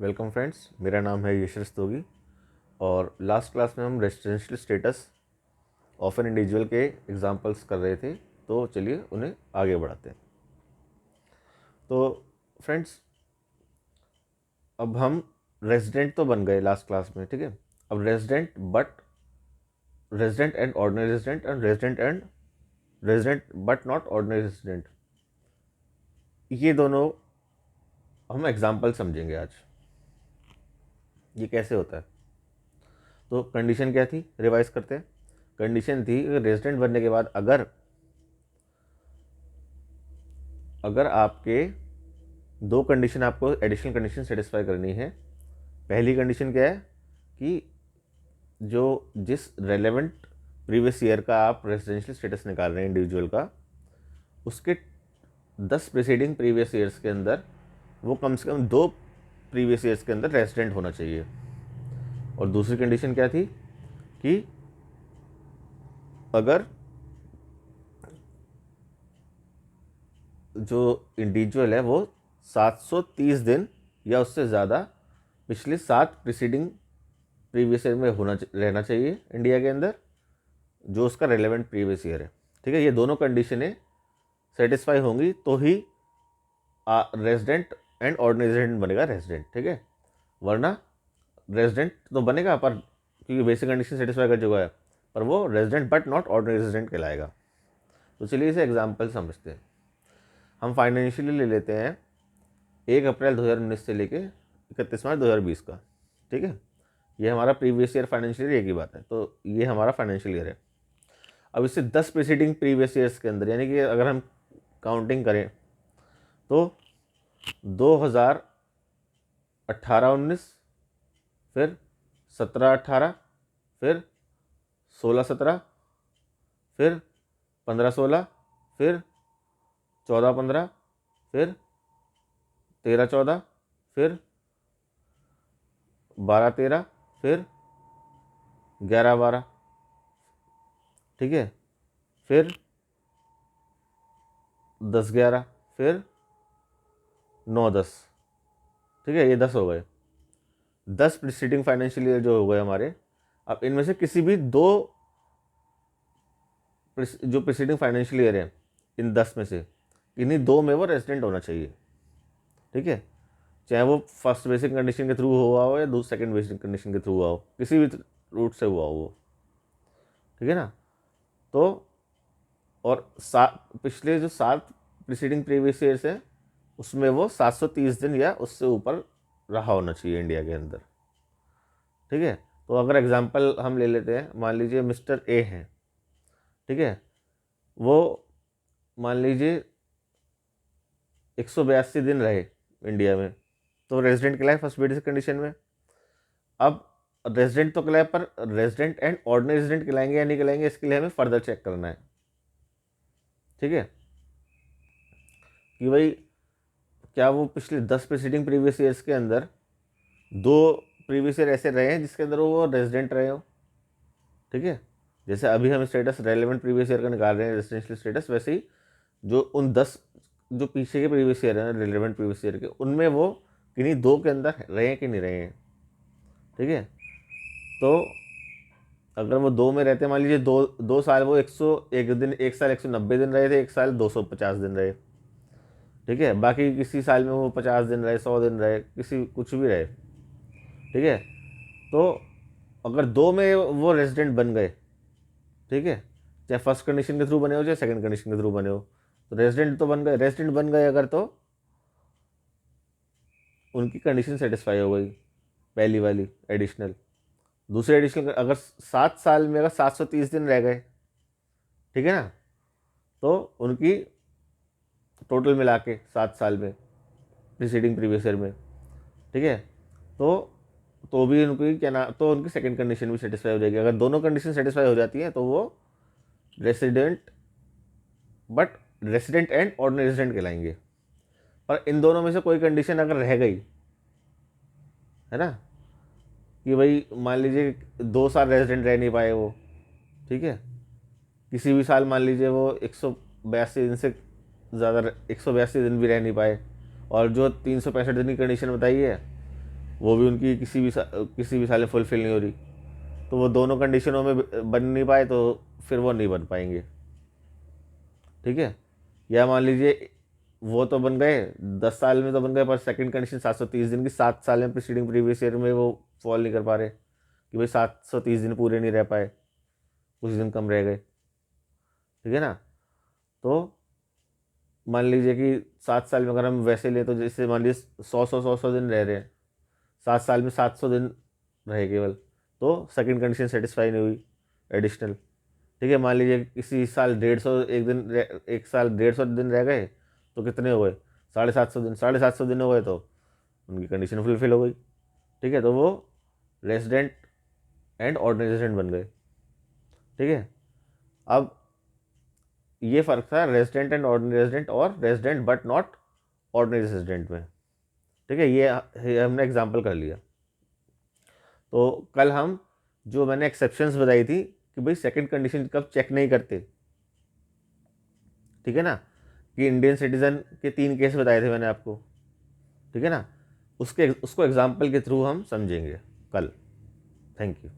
Welcome friends, मेरा नाम है यश रस्तोगी और लास्ट क्लास में हम residential status of an individual के एग्जांपल्स कर रहे थे। तो चलिए उन्हें आगे बढ़ाते हैं। तो फ्रेंड्स, अब हम रेजिडेंट तो बन गए लास्ट क्लास में, ठीक है। अब resident and ordinary resident and resident but not ordinary resident, ये दोनों हम एग्जाम्पल समझेंगे आज। ये कैसे होता है? तो कंडीशन क्या थी, रिवाइज करते हैं। कंडीशन थी रेजिडेंट बनने के बाद अगर आपके दो कंडीशन, आपको एडिशनल कंडीशन सेटिस्फाई करनी है। पहली कंडीशन क्या है कि जिस रेलेवेंट प्रीवियस ईयर का आप रेजिडेंशियल स्टेटस निकाल रहे हैं इंडिविजुअल का, उसके 10 प्रीसीडिंग प्रीवियस ईयर्स के अंदर वो कम से कम 2 प्रीवियस ईयर्स के अंदर रेजिडेंट होना चाहिए। और दूसरी कंडीशन क्या थी कि अगर जो इंडिविजुअल है वो 730 दिन या उससे ज़्यादा पिछले 7 प्रीसीडिंग प्रीवियस ईयर में रहना चाहिए इंडिया के अंदर, जो उसका रेलेवेंट प्रीवियस ईयर है। ठीक है, ये दोनों कंडीशनें सेटिस्फाई होंगी तो ही रेजिडेंट एंड ऑर्डिनरी रेजिडेंट बनेगा रेजिडेंट। ठीक है, वरना रेजिडेंट तो बनेगा पर क्योंकि बेसिक कंडीशन सेटिस्फाई कर चुका है, पर वो resident but not ordinary resident कहलाएगा। तो चलिए इसे एग्जाम्पल समझते हैं। हम फाइनेंशियली ले लेते हैं 1 अप्रैल 2019 से लेके 31 मार्च 2020 का। ठीक है, ये हमारा प्रीवियस ईयर फाइनेंशियल ईयर की बात है, तो ये हमारा फाइनेंशियल ईयर है। अब इससे 10 प्रीसीडिंग प्रीवियस ईयर्स के अंदर, यानी कि अगर हम काउंटिंग करें तो 2018-19, फिर 17-18, फिर 16-17, फिर 15-16, फिर 14-15, फिर 13-14, फिर 12-13, फिर 11-12। ठीक है, फिर 10-11, फिर 9-10। ठीक है, ये 10 हो गए, 10 प्रीसीडिंग फाइनेंशियल ईयर जो हो गए हमारे। अब इनमें से किसी भी दो जो प्रीसीडिंग फाइनेंशियल ईयर है, इन 10 में से इन्हीं दो में वो रेजिडेंट होना चाहिए। ठीक है, चाहे वो फर्स्ट बेसिक कंडीशन के थ्रू हुआ हो या सेकंड बेसिक कंडीशन के थ्रू हुआ हो, किसी भी रूट से हुआ हो वो। ठीक है ना। तो और पिछले जो 7 प्रीसीडिंग प्रीवियस ईयर्स है उसमें वो 730 दिन या उससे ऊपर रहा होना चाहिए इंडिया के अंदर। ठीक है, तो अगर एग्जांपल हम ले लेते हैं, मान लीजिए मिस्टर ए है। ठीक है, वो मान लीजिए 182 दिन रहे इंडिया में, तो रेजिडेंट कहलाए फर्स्ट बेसिक कंडीशन में। अब रेजिडेंट तो कहलाए, पर रेजिडेंट एंड ऑर्डिनरी रेजिडेंट कहलाएंगे या नहीं कहलाएंगे, इसके लिए हमें फर्दर चेक करना है। ठीक है, कि भाई क्या वो पिछले 10 प्रीसीडिंग प्रीवियस ईयर्स के अंदर 2 प्रीवियस ईयर ऐसे रहे हैं जिसके अंदर वो रेजिडेंट रहे हो। ठीक है, जैसे अभी हम स्टेटस रेलेवेंट प्रीवियस ईयर का निकाल रहे हैं रेजिडेंशियल स्टेटस, वैसे ही जो उन 10 जो पीछे के प्रीवियस ईयर हैं रेलेवेंट प्रीवियस ईयर के, उनमें वो किन्हीं 2 के अंदर रहे हैं कि नहीं रहे हैं। ठीक है, तो अगर वो 2 में रहते, मान लीजिए 2 साल वो 101 दिन, 1 साल 190 दिन रहे थे, 1 साल 250 दिन रहे। ठीक है, बाकी किसी साल में वो 50 दिन रहे, 100 दिन रहे, किसी कुछ भी रहे। ठीक है, तो अगर 2 में वो रेजिडेंट बन गए, ठीक है, चाहे फर्स्ट कंडीशन के थ्रू बने हो चाहे सेकंड कंडीशन के थ्रू बने हो, तो रेजिडेंट तो बन गए। रेजिडेंट बन गए अगर, तो उनकी कंडीशन सेटिस्फाई हो गई, पहली वाली एडिशनल। दूसरी एडिशनल अगर 7 साल में अगर 730 दिन रह गए, ठीक है ना, तो उनकी टोटल मिला के 7 साल में प्रीसीडिंग प्रीवियस ईयर में, ठीक है, तो भी उनकी क्या ना, तो उनकी सेकंड कंडीशन भी सेटिस्फाई हो जाएगी। अगर दोनों कंडीशन सेटिस्फाई हो जाती हैं तो वो resident but resident and ordinary resident कहलाएंगे। पर इन दोनों में से कोई कंडीशन अगर रह गई, है ना, कि भाई मान लीजिए 2 साल रेजिडेंट रह नहीं पाए वो, ठीक है, किसी भी साल मान लीजिए वो 182 दिन से ज़्यादा, 182 दिन भी रह नहीं पाए, और जो 365 दिन की कंडीशन बताई है वो भी उनकी किसी भी साल में फुलफिल नहीं हो रही, तो वो दोनों कंडीशनों में बन नहीं पाए तो फिर वो नहीं बन पाएंगे। ठीक है, या मान लीजिए वो तो बन गए 10 साल में तो बन गए, पर सेकंड कंडीशन 730 दिन की, 7 साल में प्रीसीडिंग प्रीवियस ईयर में वो फॉल नहीं कर पा रहे कि भाई 730 दिन पूरे नहीं रह पाए, कुछ दिन कम रह गए। ठीक है ना, तो मान लीजिए कि 7 साल में अगर हम वैसे ले तो जैसे मान लीजिए 100 दिन रह रहे हैं, 7 साल में 700 दिन रहे केवल, तो सेकंड कंडीशन सेटिस्फाई नहीं हुई एडिशनल। ठीक है, मान लीजिए किसी साल 150 एक साल 150 दिन रह गए, तो कितने हो गए 750 दिन, 750 दिन हो गए तो उनकी कंडीशन फुलफिल हो गई। ठीक है, तो वो रेजिडेंट एंड ऑर्डिनरी रेजिडेंट बन गए। ठीक है, अब ये फ़र्क था रेजिडेंट एंड ऑर्डिनरी रेजिडेंट और resident but not ordinary resident में। ठीक है, ये हमने एग्जाम्पल कर लिया। तो कल हम जो मैंने एक्सेप्शंस बताई थी कि भाई सेकंड कंडीशन कब चेक नहीं करते, ठीक है ना, कि इंडियन सिटीज़न के 3 केस बताए थे मैंने आपको। ठीक है ना, उसको एग्जाम्पल के थ्रू हम समझेंगे कल। Thank you.